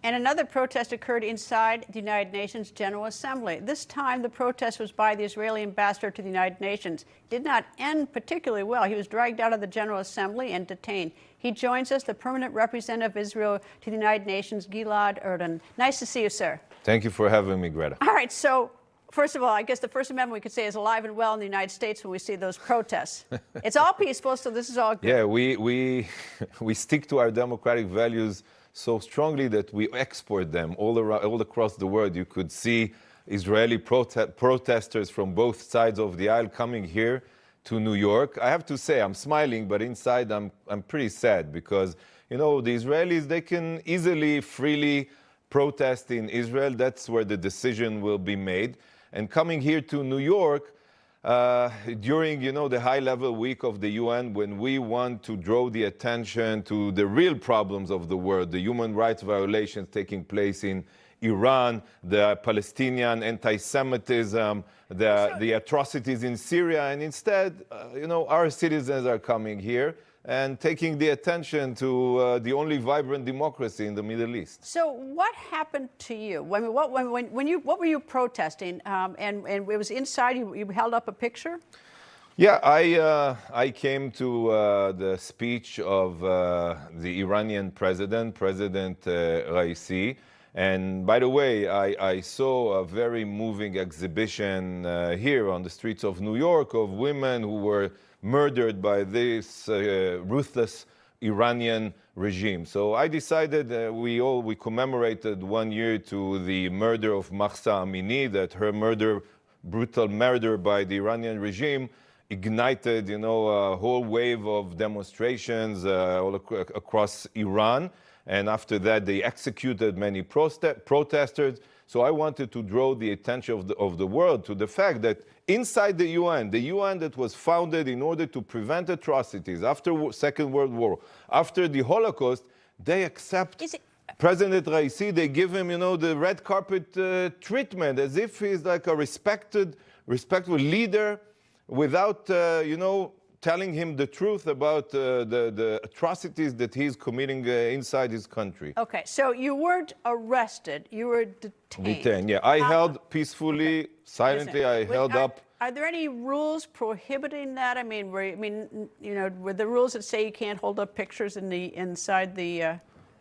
And another protest occurred inside the United Nations General Assembly. This time, the protest was by the Israeli ambassador to the United Nations. Did not end particularly well. He was dragged out of the General Assembly and detained. He joins us, the permanent representative of Israel to the United Nations, Gilad Erdan. Nice to see you, sir. Thank you for having me, Greta. All right, so first of all, I guess the First Amendment we could say is alive and well in the United States when we see those protests. It's all peaceful, so this is all good. Yeah, we stick to our democratic values so strongly that we export them all across the world. You could see Israeli protesters from both sides of the aisle coming here to New York. I have to say, I'm smiling, but inside I'm pretty sad because, you know, the Israelis, they can easily, freely protest in Israel. That's where the decision will be made. And coming here to New York, during, you know, the high-level week of the UN, when we want to draw the attention to the real problems of the world, the human rights violations taking place in Iran, the Palestinian anti-Semitism, the atrocities in Syria, and instead, you know, our citizens are coming here and taking the attention to the only vibrant democracy in the Middle East. So what happened to you? What were you protesting? And it was inside, you held up a picture? Yeah, I came to the speech of the Iranian President Raisi. And by the way, I saw a very moving exhibition here on the streets of New York of women who were murdered by this ruthless Iranian regime. So I decided we commemorated 1 year to the murder of Mahsa Amini, that her brutal murder by the Iranian regime ignited, you know, a whole wave of demonstrations all across Iran. And after that, they executed many protesters. So I wanted to draw the attention of the world to the fact that inside the UN that was founded in order to prevent atrocities after Second World War, after the Holocaust, they accept President Raisi. They give him, you know, the red carpet treatment, as if he's like a respectful leader, without, you know, telling him the truth about the atrocities that he's committing inside his country. Okay, so you weren't arrested, you were detained. Detained, yeah. I held peacefully, silently, I held up. Are there any rules prohibiting that? I mean, you know, were the rules that say you can't hold up pictures inside the...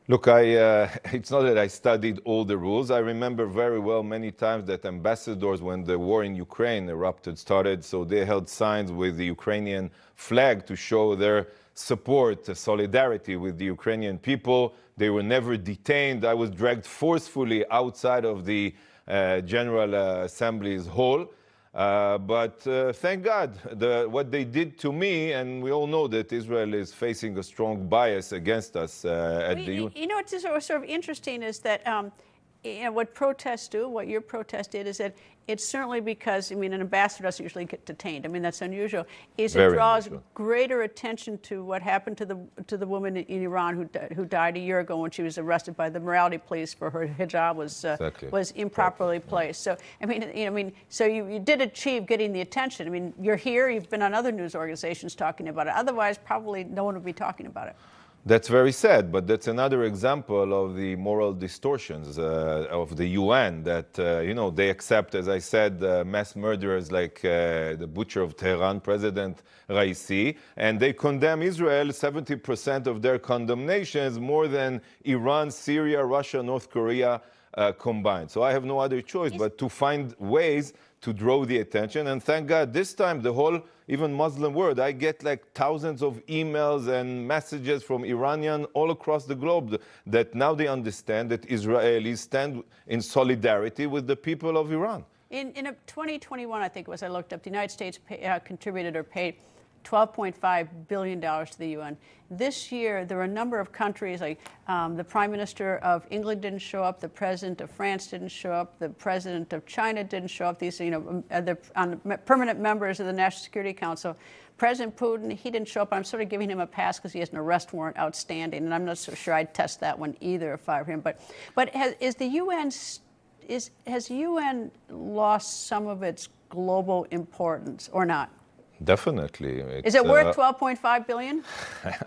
Look, it's not that I studied all the rules. I remember very well many times that ambassadors, when the war in Ukraine started, so they held signs with the Ukrainian flag to show their support, solidarity with the Ukrainian people. They were never detained. I was dragged forcefully outside of the General Assembly's hall. But thank God, what they did to me, and we all know that Israel is facing a strong bias against us at the UN. You know, what's sort of interesting is that you know, what protests do, what your protest did, is that it's certainly because, I mean, an ambassador doesn't usually get detained. I mean, that's unusual. It draws greater attention to what happened to the woman in Iran who died a year ago when she was arrested by the morality police for her hijab was improperly placed. So, I mean, so you did achieve getting the attention. I mean, you're here. You've been on other news organizations talking about it. Otherwise, probably no one would be talking about it. That's very sad, but that's another example of the moral distortions of the UN that, you know, they accept, as I said, mass murderers like the butcher of Tehran, President Raisi, and they condemn Israel, 70% of their condemnations, more than Iran, Syria, Russia, North Korea combined. So I have no other choice but to find ways to draw the attention. And thank God, this time, the whole, even Muslim world, I get like thousands of emails and messages from Iranians all across the globe that now they understand that Israelis stand in solidarity with the people of Iran. In 2021, I think it was, I looked up, the United States contributed or paid $12.5 billion to the UN. This year, there were a number of countries, like the Prime Minister of England didn't show up, the President of France didn't show up, the President of China didn't show up, these, you know, the permanent members of the National Security Council. President Putin, he didn't show up. I'm sort of giving him a pass because he has an arrest warrant outstanding, and I'm not so sure I'd test that one either if I were him. But has the UN lost some of its global importance or not? Definitely. Is it worth $12.5 billion?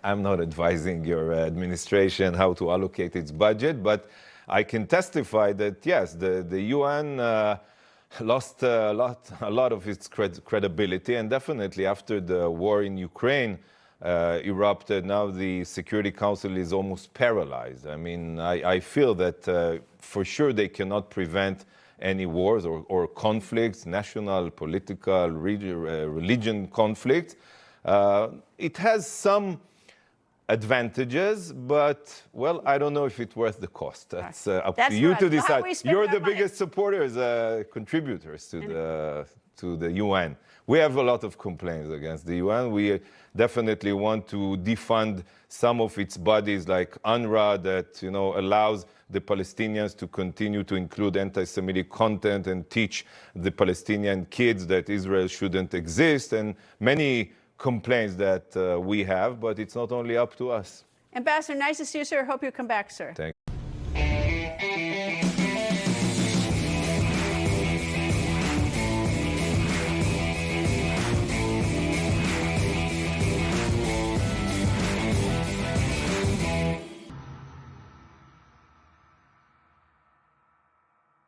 I'm not advising your administration how to allocate its budget, but I can testify that, yes, the UN lost a lot of its credibility, and definitely after the war in Ukraine erupted, now the Security Council is almost paralyzed. I mean, I feel that for sure they cannot prevent any wars or conflicts, national, political, religion conflicts. It has some advantages, but, well, I don't know if it's worth the cost. That's up to you to decide. You're the biggest supporters, contributors to the UN. We have a lot of complaints against the UN. We definitely want to defund some of its bodies like UNRWA that, you know, allows the Palestinians to continue to include anti-Semitic content and teach the Palestinian kids that Israel shouldn't exist, and many complaints that we have, but it's not only up to us. Ambassador, nice to see you, sir. Hope you come back, sir. Thank you.